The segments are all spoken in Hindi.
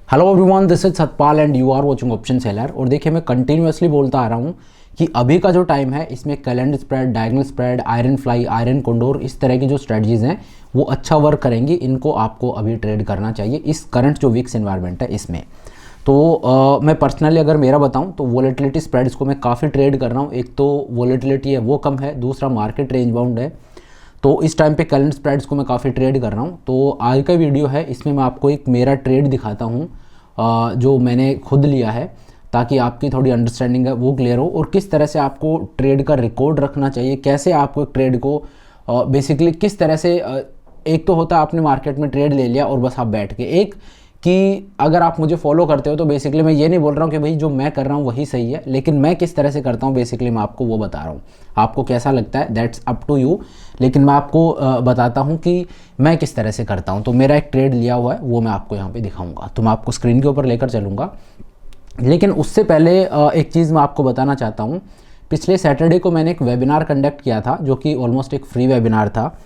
Hello everyone, this is Satpal and you are watching option seller. और देखिए, मैं कंटिन्यूअसली बोलता आ रहा हूँ कि अभी का जो टाइम है इसमें calendar spread, diagonal spread, iron fly, iron Condor, इस तरह की जो स्ट्रेटजीज हैं वो अच्छा वर्क करेंगी। इनको आपको अभी ट्रेड करना चाहिए इस करंट जो वीक्स एनवायरनमेंट है इसमें। तो मैं पर्सनली अगर मेरा बताऊं तो वोलेटिलिटी स्प्रेड्स को मैं काफ़ी ट्रेड कर रहा हूँ। एक तो वोलेटिलिटी है वो कम है, दूसरा मार्केट रेंज बाउंड है। तो इस टाइम पे कैलेंडर स्प्रेड्स को मैं काफ़ी ट्रेड कर रहा हूँ। तो आज का वीडियो है, इसमें मैं आपको एक मेरा ट्रेड दिखाता हूँ जो मैंने खुद लिया है, ताकि आपकी थोड़ी अंडरस्टैंडिंग है वो क्लियर हो, और किस तरह से आपको ट्रेड का रिकॉर्ड रखना चाहिए, कैसे आपको एक ट्रेड को बेसिकली किस तरह से एक तो होता है आपने मार्केट में ट्रेड ले लिया और बस आप बैठ के, एक कि अगर आप मुझे फॉलो करते हो तो बेसिकली मैं ये नहीं बोल रहा हूँ कि भाई जो मैं कर रहा हूँ वही सही है, लेकिन मैं किस तरह से करता हूँ बेसिकली मैं आपको वो बता रहा हूँ। आपको कैसा लगता है दैट्स अप टू यू, लेकिन मैं आपको बताता हूँ कि मैं किस तरह से करता हूँ। तो मेरा एक ट्रेड लिया हुआ है वो मैं आपको यहाँ पे दिखाऊंगा, तो मैं आपको स्क्रीन के ऊपर लेकर चलूँगा। लेकिन उससे पहले एक चीज़ मैं आपको बताना चाहता हूँ। पिछले सैटरडे को मैंने एक वेबिनार कंडक्ट किया था जो कि ऑलमोस्ट एक फ्री वेबिनार था,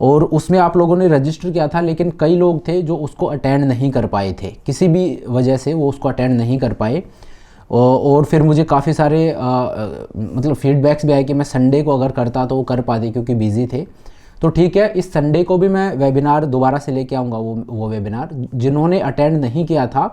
और उसमें आप लोगों ने रजिस्टर किया था, लेकिन कई लोग थे जो उसको अटेंड नहीं कर पाए थे, किसी भी वजह से वो उसको अटेंड नहीं कर पाए। और फिर मुझे काफ़ी सारे मतलब फीडबैक्स भी आए कि मैं संडे को अगर करता तो वो कर पाते क्योंकि बिज़ी थे। तो ठीक है, इस संडे को भी मैं वेबिनार दोबारा से लेके आऊँगा। वो वेबिनार जिन्होंने अटेंड नहीं किया था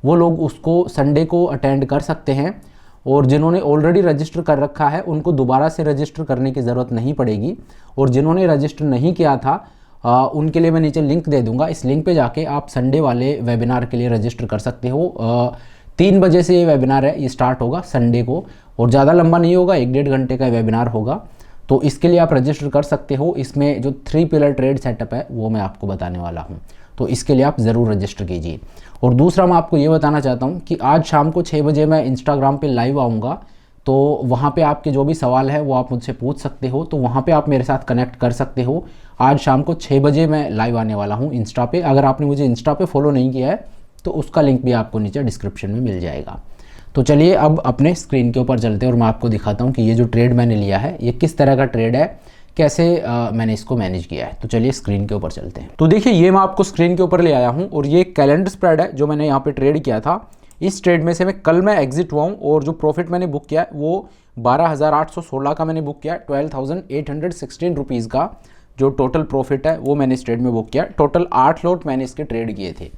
वो लोग उसको संडे को अटेंड कर सकते हैं, और जिन्होंने ऑलरेडी रजिस्टर कर रखा है उनको दोबारा से रजिस्टर करने की ज़रूरत नहीं पड़ेगी। और जिन्होंने रजिस्टर नहीं किया था उनके लिए मैं नीचे लिंक दे दूंगा, इस लिंक पे जाके आप संडे वाले वेबिनार के लिए रजिस्टर कर सकते हो। 3 बजे से ये वेबिनार है, ये स्टार्ट होगा संडे को, और ज़्यादा लंबा नहीं होगा, 1-1.5 घंटे का वेबिनार होगा। तो इसके लिए आप रजिस्टर कर सकते हो। इसमें जो 3 पिलर ट्रेड सेटअप है वो मैं आपको बताने वाला हूँ, तो इसके लिए आप ज़रूर रजिस्टर कीजिए। और दूसरा मैं आपको ये बताना चाहता हूँ कि आज शाम को 6 बजे मैं इंस्टाग्राम पे लाइव आऊँगा, तो वहाँ पे आपके जो भी सवाल है वो आप मुझसे पूछ सकते हो, तो वहाँ पे आप मेरे साथ कनेक्ट कर सकते हो। आज शाम को 6 बजे मैं लाइव आने वाला हूँ इंस्टा पे। अगर आपने मुझे इंस्टा पे फॉलो नहीं किया है तो उसका लिंक भी आपको नीचे डिस्क्रिप्शन में मिल जाएगा। तो चलिए अब अपने स्क्रीन के ऊपर चलते हैं और मैं आपको दिखाता हूँ कि ये जो ट्रेड मैंने लिया है ये किस तरह का ट्रेड है, कैसे मैंने इसको मैनेज किया है। तो चलिए स्क्रीन के ऊपर चलते हैं। तो देखिए, ये मैं आपको स्क्रीन के ऊपर ले आया हूँ, और ये कैलेंडर स्प्रेड है जो मैंने यहाँ पे ट्रेड किया था। इस ट्रेड में से मैं कल मैं एग्जिट हुआ हूँ, और जो प्रॉफिट मैंने बुक किया है वो 12,816 का मैंने बुक किया है। 12,816 रुपीज़ का जो टोटल प्रॉफिट है वो मैंने इस ट्रेड में बुक किया। टोटल 8 लॉट मैंने इसके ट्रेड किए थे।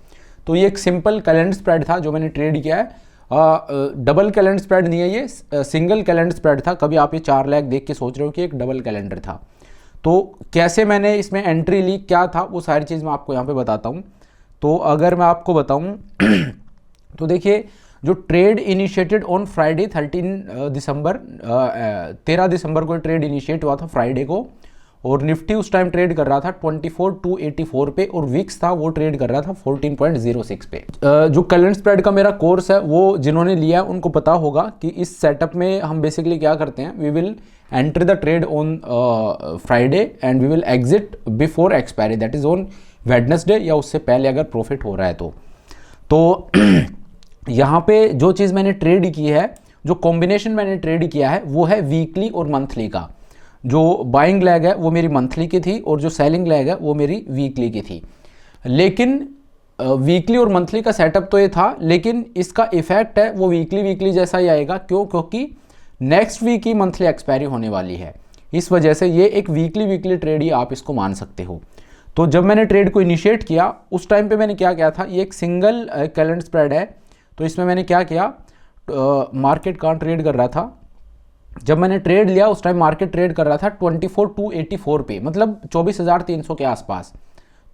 तो ये एक सिंपल कैलेंडर स्प्रेड था जो मैंने ट्रेड किया है। डबल कैलेंडर स्प्रेड नहीं है, ये सिंगल कैलेंडर स्प्रेड था। कभी आप ये 4 लाख देख के सोच रहे हो कि एक डबल कैलेंडर था। तो कैसे मैंने इसमें एंट्री ली, क्या था, वो सारी चीज़ मैं आपको यहाँ पे बताता हूँ। तो अगर मैं आपको बताऊँ तो देखिए, जो ट्रेड इनिशिएटेड ऑन फ्राइडे 13 दिसंबर को ट्रेड इनिशिएट हुआ था फ्राइडे को, और निफ्टी उस टाइम ट्रेड कर रहा था 24,284 पे, और विक्स था वो ट्रेड कर रहा था 14.06 पे। जो कैलेंडर स्प्रेड का मेरा कोर्स है वो जिन्होंने लिया है उनको पता होगा कि इस सेटअप में हम बेसिकली क्या करते हैं, we will enter the trade on Friday and we will exit before expiry, that is on Wednesday या उससे पहले अगर प्रॉफिट हो रहा है तो यहाँ पे जो चीज़ मैंने ट्रेड की है, जो कॉम्बिनेशन मैंने ट्रेड किया है वो है वीकली और मंथली का। जो बाइंग लैग है वो मेरी मंथली की थी, और जो सेलिंग लैग है वो मेरी वीकली की थी। लेकिन वीकली और मंथली का सेटअप तो ये था, लेकिन इसका इफेक्ट है वो वीकली जैसा ही आएगा। क्यों? क्योंकि नेक्स्ट वीक ही मंथली एक्सपायरी होने वाली है, इस वजह से ये एक वीकली ट्रेड ही आप इसको मान सकते हो। तो जब मैंने ट्रेड को इनिशिएट किया उस टाइम पे मैंने क्या किया था, ये एक सिंगल कैलेंडर स्प्रेड है, तो इसमें मैंने क्या किया, मार्केट कहाँ ट्रेड कर रहा था, जब मैंने ट्रेड लिया उस टाइम मार्केट ट्रेड कर रहा था 24,284 पे, मतलब 24,300 के आसपास।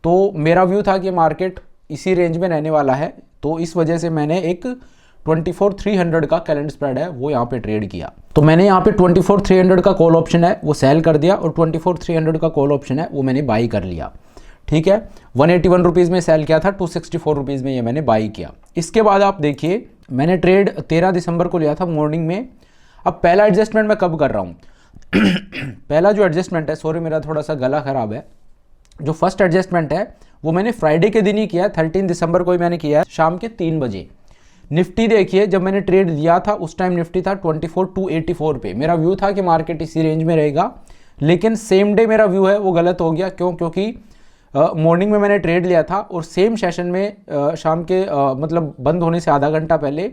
तो मेरा व्यू था कि मार्केट इसी रेंज में रहने वाला है, तो इस वजह से मैंने एक 24,300 का कैलेंडर स्प्रेड है वो यहाँ पे ट्रेड किया। तो मैंने यहाँ पे 24,300 का कॉल ऑप्शन है वो सेल कर दिया, और 24,300 का कॉल ऑप्शन है वो मैंने बाई कर लिया। ठीक है, 181 रुपीज़ में सेल किया था, 264 रुपीज़ में ये मैंने बाई किया। इसके बाद आप देखिए, मैंने ट्रेड 13 दिसंबर को लिया था मॉर्निंग में। अब पहला एडजस्टमेंट मैं कब कर रहा हूँ पहला जो एडजस्टमेंट है, सॉरी मेरा थोड़ा सा गला खराब है, जो फर्स्ट एडजस्टमेंट है वो मैंने फ्राइडे के दिन ही किया है, 13 दिसंबर को ही मैंने किया है शाम के 3 बजे। निफ्टी देखिए, जब मैंने ट्रेड लिया था उस टाइम निफ्टी था 24,284 पे। मेरा व्यू था कि मार्केट इसी रेंज में रहेगा, लेकिन सेम डे मेरा व्यू है वो गलत हो गया। क्यों? क्योंकि मॉर्निंग में मैंने ट्रेड लिया था और सेम सेशन में शाम के मतलब बंद होने से आधा घंटा पहले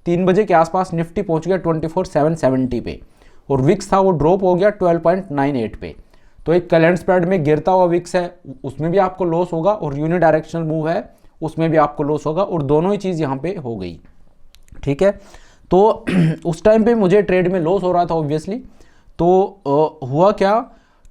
3 बजे के आसपास निफ्टी पहुंच गया 24,770 पे और विक्स था वो ड्रॉप हो गया 12.98 पे। तो एक कैलेंडर स्प्रेड में गिरता हुआ विक्स है, उसमें भी आपको लॉस होगा, और यूनि डायरेक्शनल मूव है उसमें भी आपको लॉस होगा, और दोनों ही चीज़ यहाँ पे हो गई। ठीक है, तो उस टाइम पे मुझे ट्रेड में लॉस हो रहा था ऑब्वियसली। तो हुआ क्या,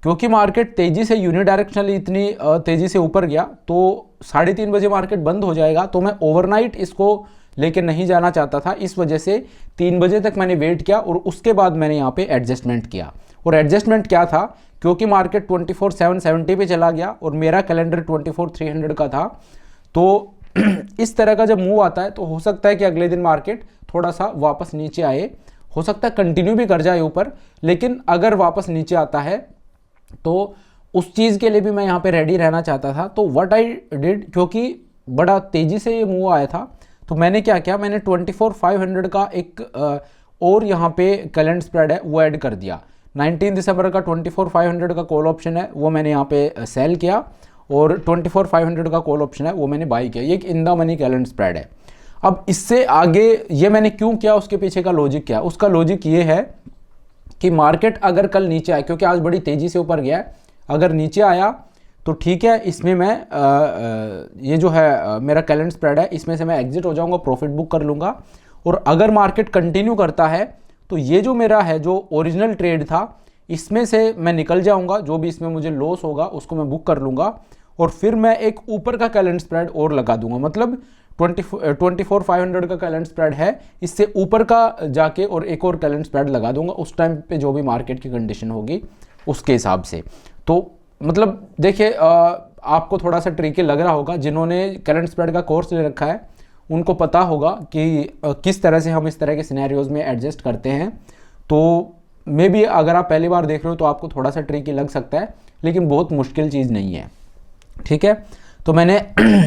क्योंकि मार्केट तेज़ी से यूनि डायरेक्शनल इतनी तेज़ी से ऊपर गया, तो 3:30 बजे मार्केट बंद हो जाएगा, तो मैं ओवरनाइट इसको लेके नहीं जाना चाहता था। इस वजह से 3 बजे तक मैंने वेट किया और उसके बाद मैंने यहाँ पे एडजस्टमेंट किया। और एडजस्टमेंट क्या था, क्योंकि मार्केट 24,770 पे चला गया और मेरा कैलेंडर 24,300 का था, तो इस तरह का जब मूव आता है तो हो सकता है कि अगले दिन मार्केट थोड़ा सा वापस नीचे आए, हो सकता है कंटिन्यू भी कर जाए ऊपर, लेकिन अगर वापस नीचे आता है तो उस चीज़ के लिए भी मैं यहाँ पे रेडी रहना चाहता था। तो व्हाट आई डिड, क्योंकि बड़ा तेज़ी से ये मूव आया था, तो मैंने क्या किया, मैंने 24,500 का एक और यहाँ पे कैलेंडर स्प्रेड है वो ऐड कर दिया। 19 दिसंबर का 24,500 का कॉल ऑप्शन है वो मैंने यहाँ पे सेल किया, और 24,500 का कॉल ऑप्शन है वो मैंने बाई किया। ये एक in the money calendar spread है। अब इससे आगे ये मैंने क्यों किया, उसके पीछे का लॉजिक क्या है, उसका लॉजिक ये है कि मार्केट अगर कल नीचे आए, क्योंकि आज बड़ी तेज़ी से ऊपर गया है, अगर नीचे आया तो ठीक है, इसमें मैं ये जो है मेरा कैलेंडर स्प्रेड है इसमें से मैं एग्जिट हो जाऊंगा, प्रॉफिट बुक कर लूँगा। और अगर मार्केट कंटिन्यू करता है तो ये जो मेरा है जो ओरिजिनल ट्रेड था इसमें से मैं निकल जाऊंगा, जो भी इसमें मुझे लॉस होगा उसको मैं बुक कर लूँगा, और फिर मैं एक ऊपर का कैलेंडर स्प्रेड और लगा दूंगा। मतलब 24,500 का कैलेंडर स्प्रेड है, इससे ऊपर का जाके और एक और कैलेंडर स्प्रेड लगा दूंगा उस टाइम पे जो भी मार्केट की कंडीशन होगी उसके हिसाब से। तो मतलब देखिए, आपको थोड़ा सा ट्रिकी लग रहा होगा, जिन्होंने कैलेंडर स्प्रेड का कोर्स ले रखा है उनको पता होगा कि किस तरह से हम इस तरह के सिनेरियोज में एडजस्ट करते हैं। तो मे बी अगर आप पहली बार देख रहे हो तो आपको थोड़ा सा ट्रिकी लग सकता है, लेकिन बहुत मुश्किल चीज़ नहीं है। ठीक है, तो मैंने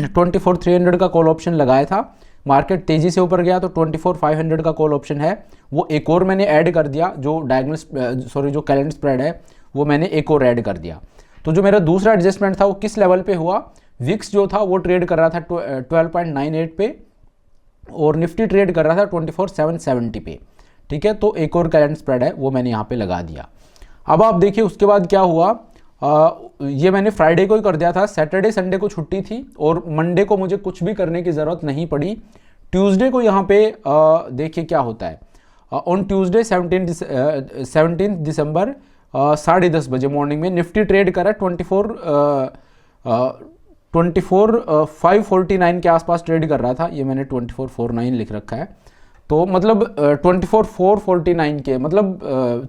24,300 का कॉल ऑप्शन लगाया था, मार्केट तेज़ी से ऊपर गया तो 24,500 का कॉल ऑप्शन है वो एक और मैंने ऐड कर दिया, जो जो कैलेंडर स्प्रेड है वो मैंने एक और ऐड कर दिया। तो जो मेरा दूसरा एडजस्टमेंट था वो किस लेवल पे हुआ, विक्स जो था वो ट्रेड कर रहा था 12.98 पे और निफ्टी ट्रेड कर रहा था 24,770 पे। ठीक है, तो एक और कैलेंडर स्प्रेड है वो मैंने यहाँ पे लगा दिया। अब आप देखिए उसके बाद क्या हुआ, ये मैंने फ्राइडे को ही कर दिया था, सैटरडे संडे को छुट्टी थी और मंडे को मुझे कुछ भी करने की ज़रूरत नहीं पड़ी। ट्यूसडे को यहाँ पे देखिए क्या होता है, ऑन ट्यूसडे 17 दिसंबर 10:30 बजे मॉर्निंग में निफ्टी ट्रेड करा 24,549 के आसपास ट्रेड कर रहा था। ये मैंने 24,49 लिख रखा है, तो मतलब 24,449 के मतलब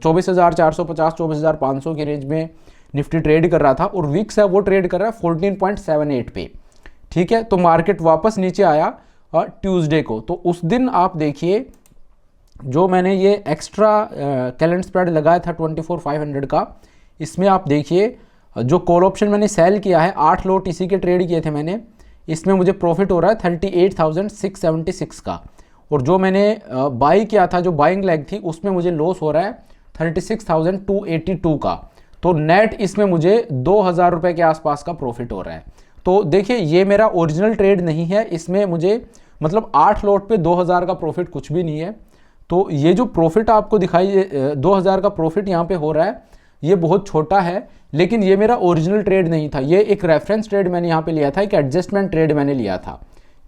24,450 24,500 की रेंज में निफ्टी ट्रेड कर रहा था, और विक्स है वो ट्रेड कर रहा है 14.78 पे। ठीक है, तो मार्केट वापस नीचे आया ट्यूसडे को। तो उस दिन आप देखिए जो मैंने ये एक्स्ट्रा कैलेंडर स्प्रेड लगाया था 24,500 का, इसमें आप देखिए जो कॉल ऑप्शन मैंने सेल किया है 8 लॉट इसी के ट्रेड किए थे मैंने, इसमें मुझे प्रॉफिट हो रहा है 38,676 का, और जो मैंने बाई किया था जो बाइंग लेग थी उसमें मुझे लॉस हो रहा है 36,282 का। तो नेट इसमें मुझे 2,000 रुपये के आसपास का प्रॉफिट हो रहा है। तो देखिए ये मेरा ओरिजिनल ट्रेड नहीं है, इसमें मुझे मतलब 8 लॉट पे 2,000 का प्रॉफिट कुछ भी नहीं है। तो ये जो प्रॉफिट आपको दिखाई 2,000 का प्रॉफिट यहाँ पे हो रहा है ये बहुत छोटा है, लेकिन ये मेरा ओरिजिनल ट्रेड नहीं था, ये एक रेफरेंस ट्रेड मैंने यहाँ पे लिया था, एक एडजस्टमेंट ट्रेड मैंने लिया था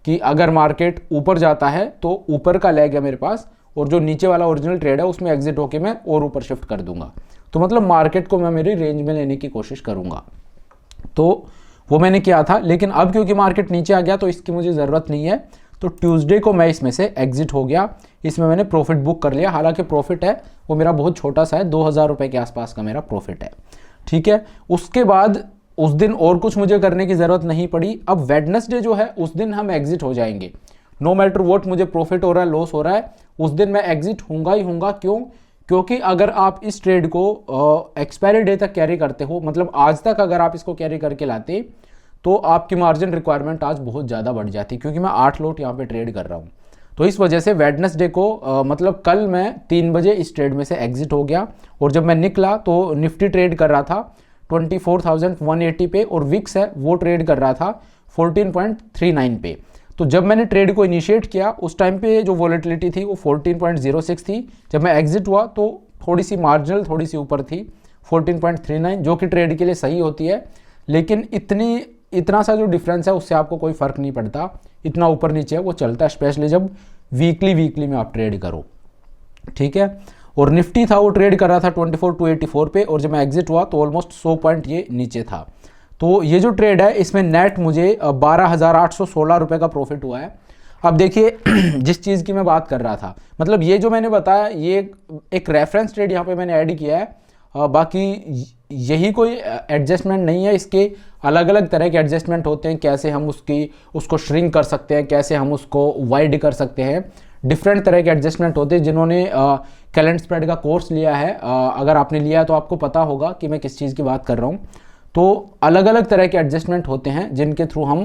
कि अगर मार्केट ऊपर जाता है तो ऊपर का लेग है मेरे पास, और जो नीचे वाला ओरिजिनल ट्रेड है उसमें एग्जिट होके मैं और ऊपर शिफ्ट कर दूंगा। तो मतलब मार्केट को मैं मेरी रेंज में लेने की कोशिश करूंगा, तो वो मैंने किया था। लेकिन अब क्योंकि मार्केट नीचे आ गया तो इसकी मुझे ज़रूरत नहीं है, तो ट्यूसडे को मैं इसमें से एग्जिट हो गया, इसमें मैंने प्रॉफिट बुक कर लिया। हालांकि प्रॉफिट है वो मेरा बहुत छोटा सा है, 2,000 रुपये के आसपास का मेरा प्रॉफिट है। ठीक है, उसके बाद उस दिन और कुछ मुझे करने की ज़रूरत नहीं पड़ी। अब वेडनेसडे जो है उस दिन हम एग्जिट हो जाएंगे, नो मैटर वॉट मुझे प्रॉफिट हो रहा है लॉस हो रहा है, उस दिन मैं एग्जिट होऊंगा ही होऊंगा। क्यों? क्योंकि अगर आप इस ट्रेड को एक्सपायरी डे तक कैरी करते हो, मतलब आज तक अगर आप इसको कैरी करके लाते तो आपकी मार्जिन रिक्वायरमेंट आज बहुत ज़्यादा बढ़ जाती, क्योंकि मैं 8 लॉट यहाँ पे ट्रेड कर रहा हूँ। तो इस वजह से वेडनेसडे को मतलब कल मैं 3 बजे इस ट्रेड में से एग्जिट हो गया, और जब मैं निकला तो निफ्टी ट्रेड कर रहा था 24,180 पे, और विक्स है वो ट्रेड कर रहा था 14.39 पे। तो जब मैंने ट्रेड को इनिशिएट किया उस टाइम पे जो वॉलेटिलिटी थी वो 14.06 थी। जब मैं एग्जिट हुआ तो थोड़ी सी मार्जिनल थोड़ी सी ऊपर थी 14.39, जो कि ट्रेड के लिए सही होती है, लेकिन इतना सा जो डिफरेंस है उससे आपको कोई फ़र्क नहीं पड़ता, इतना ऊपर नीचे है वो चलता है, स्पेशली जब वीकली में आप ट्रेड करो, ठीक है। और निफ्टी था वो ट्रेड कर रहा था 24,284 पे, और जब मैं एग्जिट हुआ तो ऑलमोस्ट 100 पॉइंट ये नीचे था। तो ये जो ट्रेड है इसमें नेट मुझे 12,816 रुपये का प्रॉफिट हुआ है। अब देखिए जिस चीज़ की मैं बात कर रहा था, मतलब ये जो मैंने बताया ये एक रेफरेंस ट्रेड यहाँ पे मैंने ऐड किया है, बाकी यही कोई एडजस्टमेंट नहीं है, इसके अलग अलग तरह के एडजस्टमेंट होते हैं, कैसे हम उसको श्रिंक कर सकते हैं, कैसे हम उसको वाइड कर सकते हैं, डिफरेंट तरह के एडजस्टमेंट होते हैं। जिन्होंने कैलेंडर स्प्रेड का कोर्स लिया है, अगर आपने लिया है तो आपको पता होगा कि मैं किस चीज़ की बात कर रहा हूँ। तो अलग अलग तरह के एडजस्टमेंट होते हैं जिनके थ्रू हम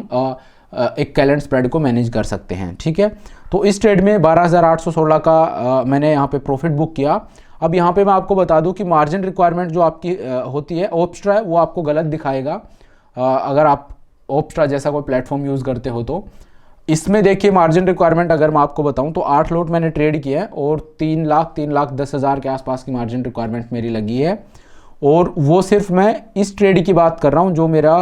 एक कैलेंडर स्प्रेड को मैनेज कर सकते हैं, ठीक है। तो इस ट्रेड में 12,816 का मैंने यहाँ पे प्रॉफिट बुक किया। अब यहाँ पे मैं आपको बता दूँ कि मार्जिन रिक्वायरमेंट जो आपकी होती है ओप्स्ट्रा है, वो आपको गलत दिखाएगा अगर आप ओप्स्ट्रा जैसा कोई प्लेटफॉर्म यूज़ करते हो। तो इसमें देखिए मार्जिन रिक्वायरमेंट अगर मैं आपको बताऊं तो 8 लॉट मैंने ट्रेड किया है और 3,10,000 के आसपास की मार्जिन रिक्वायरमेंट मेरी लगी है, और वो सिर्फ मैं इस ट्रेड की बात कर रहा हूं जो मेरा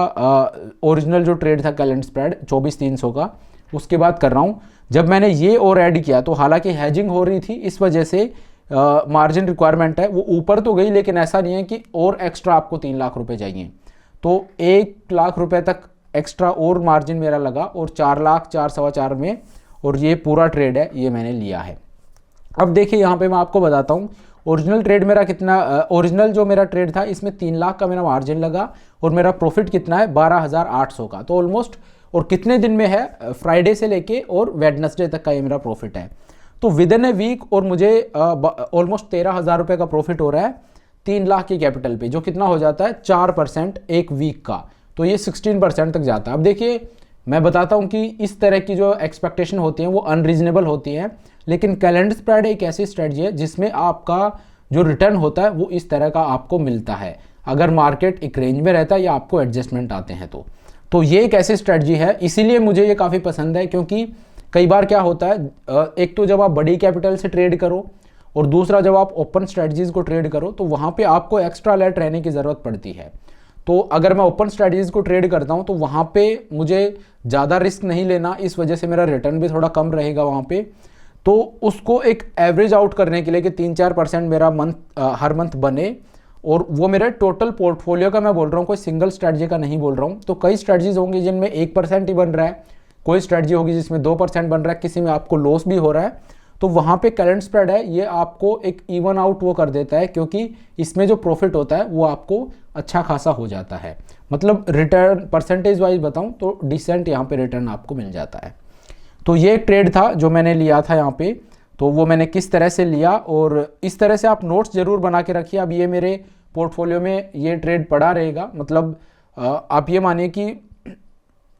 ओरिजिनल जो ट्रेड था कैलेंडर स्प्रेड 24,300 का, उसके बात कर रहा हूं। जब मैंने ये और ऐड किया तो हालांकि हैजिंग हो रही थी, इस वजह से मार्जिन रिक्वायरमेंट है वो ऊपर तो गई, लेकिन ऐसा नहीं है कि और एक्स्ट्रा आपको 3 लाख रुपये चाहिए। तो 1 लाख रुपये तक एक्स्ट्रा और मार्जिन मेरा लगा, और 4 लाख 4 में, और ये पूरा ट्रेड है ये मैंने लिया है। अब देखिए यहाँ पे मैं आपको बताता हूँ ओरिजिनल ट्रेड मेरा कितना, ओरिजिनल जो मेरा ट्रेड था इसमें 3 लाख का मेरा मार्जिन लगा, और मेरा प्रॉफिट कितना है 12,800 का। तो ऑलमोस्ट, और कितने दिन में है, फ्राइडे से लेके और वेडनेसडे तक का ये मेरा प्रॉफिट है। तो विद इन ए वीक और मुझे ऑलमोस्ट 13,000 रुपये का प्रॉफिट हो रहा है 3 लाख की कैपिटल पे, जो कितना हो जाता है 4% एक वीक का। तो ये 16% तक जाता है। अब देखिए मैं बताता हूँ कि इस तरह की जो एक्सपेक्टेशन होती हैं वो अनरीजनेबल होती हैं, लेकिन कैलेंडर स्प्रेड एक ऐसी स्ट्रेटजी है जिसमें आपका जो रिटर्न होता है वो इस तरह का आपको मिलता है, अगर मार्केट एक रेंज में रहता है या आपको एडजस्टमेंट आते हैं तो ये एक ऐसी स्ट्रेटजी है। इसीलिए मुझे ये काफ़ी पसंद है, क्योंकि कई बार क्या होता है, एक तो जब आप बड़ी कैपिटल से ट्रेड करो, और दूसरा जब आप ओपन स्ट्रेटजीज़ को ट्रेड करो तो वहाँ पे आपको एक्स्ट्रा अलर्ट रहने की ज़रूरत पड़ती है। तो अगर मैं ओपन स्ट्रेटजीज़ को ट्रेड करता हूँ तो वहाँ पे मुझे ज़्यादा रिस्क नहीं लेना, इस वजह से मेरा रिटर्न भी थोड़ा कम रहेगा वहाँ पे। तो उसको एक एवरेज आउट करने के लिए कि 3-4% मेरा हर मंथ बने, और वो मेरे टोटल पोर्टफोलियो का मैं बोल रहा हूँ, कोई सिंगल स्ट्रेटजी का नहीं बोल रहा हूँ। तो कई स्ट्रेटजीज होंगी जिनमें 1% ही बन रहा है, कोई स्ट्रेटजी होगी जिसमें 2% बन रहा है, किसी में आपको लॉस भी हो रहा है। तो वहाँ पे कैलेंडर स्प्रेड है ये आपको एक इवन आउट वो कर देता है, क्योंकि इसमें जो प्रॉफिट होता है वो आपको अच्छा खासा हो जाता है। मतलब रिटर्न परसेंटेज वाइज बताऊँ तो डिसेंट यहाँ पे रिटर्न आपको मिल जाता है। तो ये एक ट्रेड था जो मैंने लिया था यहाँ पे, तो वो मैंने किस तरह से लिया, और इस तरह से आप नोट्स ज़रूर बना के रखिए। अब ये मेरे पोर्टफोलियो में ये ट्रेड पड़ा रहेगा, मतलब आप ये मानिए कि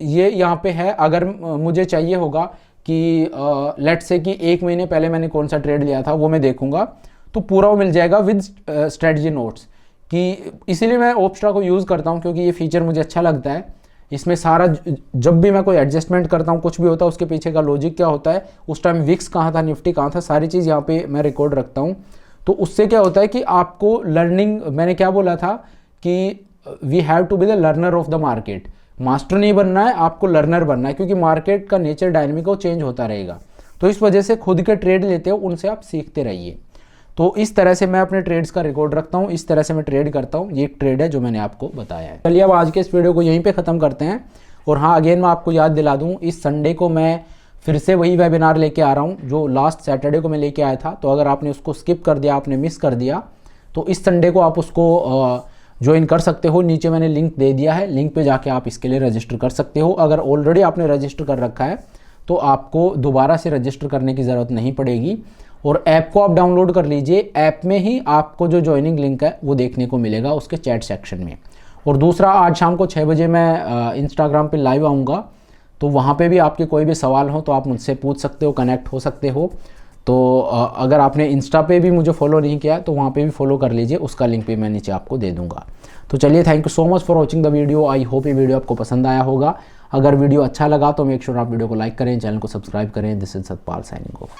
ये यहाँ पे है। अगर मुझे चाहिए होगा कि लेट्स से कि 1 महीने पहले मैंने कौन सा ट्रेड लिया था वो मैं देखूंगा, तो पूरा वो मिल जाएगा विद स्ट्रेटजी नोट्स कि, इसीलिए मैं ओप्स्ट्रा को यूज़ करता हूँ, क्योंकि ये फीचर मुझे अच्छा लगता है। इसमें सारा जब भी मैं कोई एडजस्टमेंट करता हूँ, कुछ भी होता है, उसके पीछे का लॉजिक क्या होता है, उस टाइम विक्स कहाँ था, निफ्टी कहाँ था, सारी चीज़ यहाँ पे मैं रिकॉर्ड रखता हूँ। तो उससे क्या होता है कि आपको लर्निंग, मैंने क्या बोला था कि we have to be the learner of the market. Master नहीं बनना है, आपको लर्नर बनना है, क्योंकि मार्केट का नेचर डायनेमिक वो चेंज होता रहेगा। तो इस वजह से खुद के ट्रेड लेते हो, उनसे आप सीखते रहिए। तो इस तरह से मैं अपने ट्रेड्स का रिकॉर्ड रखता हूँ, इस तरह से मैं ट्रेड करता हूँ। ये एक ट्रेड है जो मैंने आपको बताया है। चलिए अब आज के इस वीडियो को यहीं पे ख़त्म करते हैं। और हाँ, अगेन मैं आपको याद दिला दूँ, इस संडे को मैं फिर से वही वेबिनार लेके आ रहा हूँ जो लास्ट सैटरडे को मैं लेके आया था। तो अगर आपने उसको स्किप कर दिया, आपने मिस कर दिया, तो इस संडे को आप उसको ज्वाइन कर सकते हो। नीचे मैंने लिंक दे दिया है, लिंक पे जाके आप इसके लिए रजिस्टर कर सकते हो। अगर ऑलरेडी आपने रजिस्टर कर रखा है तो आपको दोबारा से रजिस्टर करने की ज़रूरत नहीं पड़ेगी, और ऐप को आप डाउनलोड कर लीजिए। ऐप में ही आपको जो ज्वाइनिंग लिंक है वो देखने को मिलेगा उसके चैट सेक्शन में। और दूसरा, आज शाम को 6 बजे मैं इंस्टाग्राम पे लाइव आऊँगा, तो वहाँ पे भी आपके कोई भी सवाल हो तो आप मुझसे पूछ सकते हो, कनेक्ट हो सकते हो। तो अगर आपने इंस्टा पे भी मुझे फॉलो नहीं किया तो वहाँ पे भी फॉलो कर लीजिए, उसका लिंक भी मैं नीचे आपको दे दूँगा। तो चलिए, thank you so much for watching the video. I hope ये वीडियो आपको पसंद आया होगा। अगर वीडियो अच्छा लगा तो मेक श्योर आप वीडियो को लाइक करें, चैनल को सब्सक्राइब करें। This is Satpal signing off.